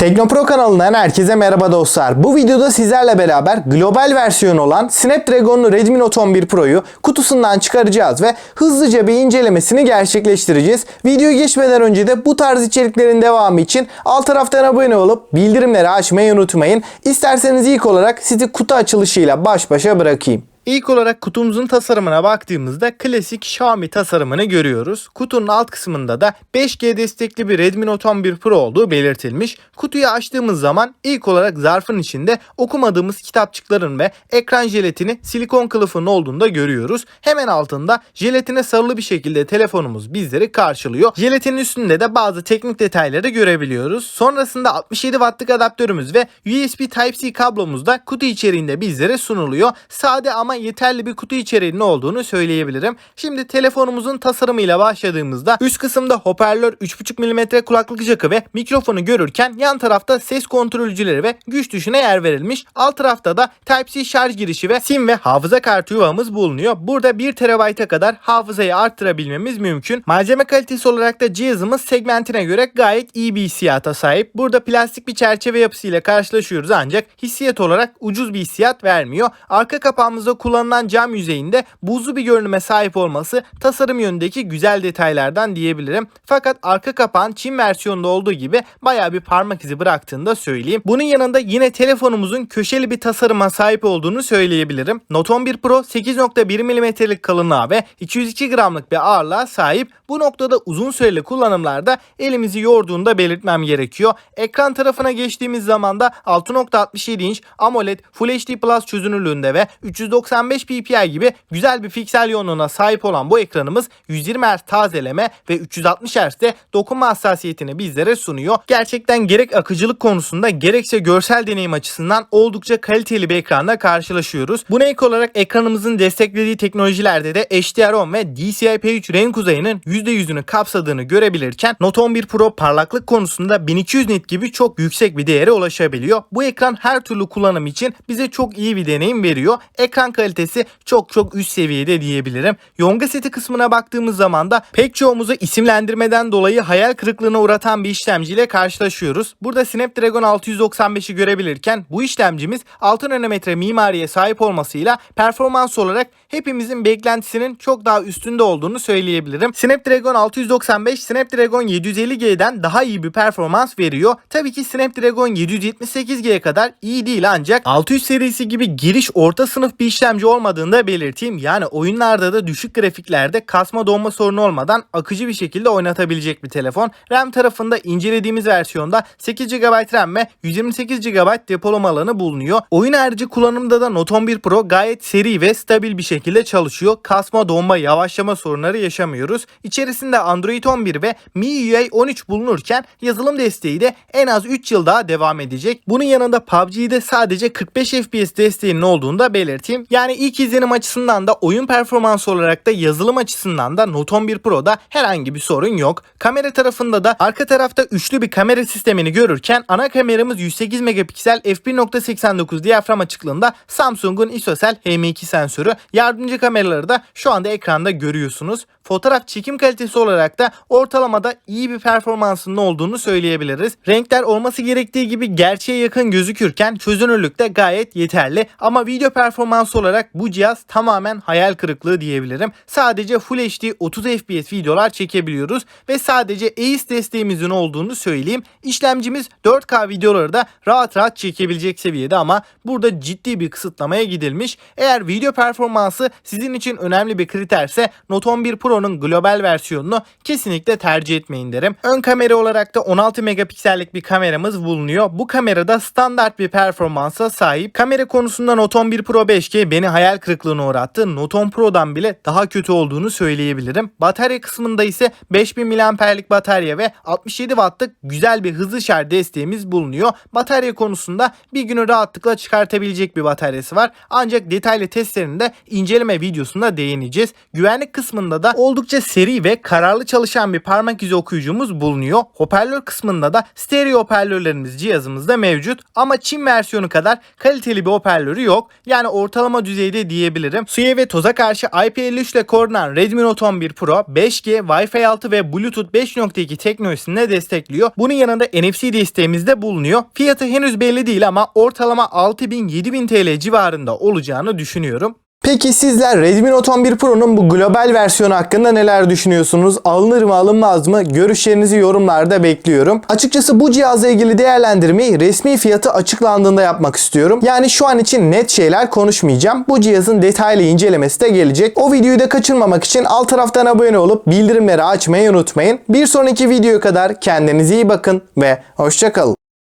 Teknopro kanalından herkese merhaba dostlar. Bu videoda sizlerle beraber global versiyon olan Snapdragon'lu Redmi Note 11 Pro'yu kutusundan çıkaracağız ve hızlıca bir incelemesini gerçekleştireceğiz. Videoya geçmeden önce de bu tarz içeriklerin devamı için alt taraftan abone olup bildirimleri açmayı unutmayın. İsterseniz ilk olarak sizi kutu açılışıyla baş başa bırakayım. İlk olarak kutumuzun tasarımına baktığımızda klasik Xiaomi tasarımını görüyoruz. Kutunun alt kısmında da 5G destekli bir Redmi Note 11 Pro olduğu belirtilmiş. Kutuyu açtığımız zaman ilk olarak zarfın içinde okumadığımız kitapçıkların ve ekran jelatini silikon kılıfının olduğunu da görüyoruz. Hemen altında jelatine sarılı bir şekilde telefonumuz bizleri karşılıyor. Jelatinin üstünde de bazı teknik detayları görebiliyoruz. Sonrasında 67 wattlık adaptörümüz ve USB Type-C kablomuz da kutu içeriğinde bizlere sunuluyor. Sade ama yeterli bir kutu içeriğinin olduğunu söyleyebilirim. Şimdi telefonumuzun tasarımıyla başladığımızda üst kısımda hoparlör, 3.5 mm kulaklık jackı ve mikrofonu görürken yan tarafta ses kontrolcüleri ve güç tuşuna yer verilmiş. Alt tarafta da Type-C şarj girişi ve sim ve hafıza kartı yuvamız bulunuyor. Burada 1 TB'a kadar hafızayı arttırabilmemiz mümkün. Malzeme kalitesi olarak da cihazımız segmentine göre gayet iyi bir hissiyata sahip. Burada plastik bir çerçeve yapısıyla karşılaşıyoruz ancak hissiyat olarak ucuz bir hissiyat vermiyor. Arka kapağımızda kullanılan cam yüzeyinde buzlu bir görünüme sahip olması tasarım yönündeki güzel detaylardan diyebilirim. Fakat arka kapağın Çin versiyonunda olduğu gibi bayağı bir parmak izi bıraktığını da söyleyeyim. Bunun yanında yine telefonumuzun köşeli bir tasarıma sahip olduğunu söyleyebilirim. Note 11 Pro 8.1 mm'lik kalınlığa ve 202 gramlık bir ağırlığa sahip. Bu noktada uzun süreli kullanımlarda elimizi yorduğunu da belirtmem gerekiyor. Ekran tarafına geçtiğimiz zaman da 6.67 inç AMOLED Full HD Plus çözünürlüğünde ve 395 ppi gibi güzel bir piksel yoğunluğuna sahip olan bu ekranımız 120 Hz tazeleme ve 360 Hz'de dokunma hassasiyetini bizlere sunuyor. Gerçekten gerek akıcılık konusunda gerekse görsel deneyim açısından oldukça kaliteli bir ekranla karşılaşıyoruz. Buna ek olarak ekranımızın desteklediği teknolojilerde de HDR10 ve DCI-P3 renk uzayının %100'ünü kapsadığını görebilirken Note 11 Pro parlaklık konusunda 1200 nit gibi çok yüksek bir değere ulaşabiliyor. Bu ekran her türlü kullanım için bize çok iyi bir deneyim veriyor. Ekran kalitesi çok üst seviyede diyebilirim. Yonga seti kısmına baktığımız zaman da pek çoğumuzu isimlendirmeden dolayı hayal kırıklığına uğratan bir işlemciyle karşılaşıyoruz. Burada Snapdragon 695'i görebilirken bu işlemcimiz 6 nanometre mimariye sahip olmasıyla performans olarak hepimizin beklentisinin çok daha üstünde olduğunu söyleyebilirim. Snapdragon 695 Snapdragon 750G'den daha iyi bir performans veriyor. Tabii ki Snapdragon 778G'ye kadar iyi değil ancak 600 serisi gibi giriş orta sınıf bir işlemci olmadığını da belirteyim. Yani oyunlarda da düşük grafiklerde kasma donma sorunu olmadan akıcı bir şekilde oynatabilecek bir telefon. RAM tarafında incelediğimiz versiyonda 8 GB RAM ve 128 GB depolama alanı bulunuyor. Oyun harici kullanımda da Note 11 Pro gayet seri ve stabil bir şekilde çalışıyor. Kasma, donma, yavaşlama sorunları yaşamıyoruz. İçerisinde Android 11 ve MIUI 13 bulunurken yazılım desteği de en az 3 yıl daha devam edecek. Bunun yanında PUBG'de sadece 45 FPS desteğinin olduğunu da belirteyim. Yani ilk izlenim açısından da oyun performansı olarak da yazılım açısından da Note 11 Pro'da herhangi bir sorun yok. Kamera tarafında da arka tarafta üçlü bir kamera sistemini görürken ana kameramız 108 megapiksel f1.89 diyafram açıklığında Samsung'un ISOCELL HM2 sensörü. Yardımcı kameraları da şu anda ekranda görüyorsunuz. Fotoğraf çekim kalitesi olarak da ortalamada iyi bir performansının olduğunu söyleyebiliriz. Renkler olması gerektiği gibi gerçeğe yakın gözükürken çözünürlük de gayet yeterli. Ama video performansı olarak bu cihaz tamamen hayal kırıklığı diyebilirim. Sadece Full HD 30 FPS videolar çekebiliyoruz ve sadece EIS desteğimizin olduğunu söyleyeyim. İşlemcimiz 4K videoları da rahat çekebilecek seviyede ama burada ciddi bir kısıtlamaya gidilmiş. Eğer video performansı sizin için önemli bir kriterse Note 11 Pro'nun global versiyonunu kesinlikle tercih etmeyin derim. Ön kamera olarak da 16 megapiksellik bir kameramız bulunuyor. Bu kamerada standart bir performansa sahip. Kamera konusunda Note 11 Pro 5G beni hayal kırıklığına uğrattı. Note 10 Pro'dan bile daha kötü olduğunu söyleyebilirim. Batarya kısmında ise 5000 mAh'lik batarya ve 67 Watt'lık güzel bir hızlı şarj desteğimiz bulunuyor. Batarya konusunda bir günü rahatlıkla çıkartabilecek bir bataryası var. Ancak detaylı testlerinde inceleme videosunda değineceğiz. Güvenlik kısmında da oldukça seri ve kararlı çalışan bir parmak izi okuyucumuz bulunuyor. Hoparlör kısmında da stereo hoparlörlerimiz cihazımızda mevcut ama Çin versiyonu kadar kaliteli bir hoparlörü yok. Yani ortalama düzeyde diyebilirim. Suya ve toza karşı IP53 ile korunan Redmi Note 11 Pro 5G, Wi-Fi 6 ve Bluetooth 5.2 teknolojisini de destekliyor. Bunun yanında NFC desteğimiz de bulunuyor. Fiyatı henüz belli değil ama ortalama 6000-7000 TL civarında olacağını düşünüyorum. Peki sizler Redmi Note 11 Pro'nun bu global versiyonu hakkında neler düşünüyorsunuz? Alınır mı alınmaz mı? Görüşlerinizi yorumlarda bekliyorum. Açıkçası bu cihazla ilgili değerlendirmeyi resmi fiyatı açıklandığında yapmak istiyorum. Yani şu an için net şeyler konuşmayacağım. Bu cihazın detaylı incelemesi de gelecek. O videoyu da kaçırmamak için alt taraftan abone olup bildirimleri açmayı unutmayın. Bir sonraki videoya kadar kendinize iyi bakın ve hoşça kalın.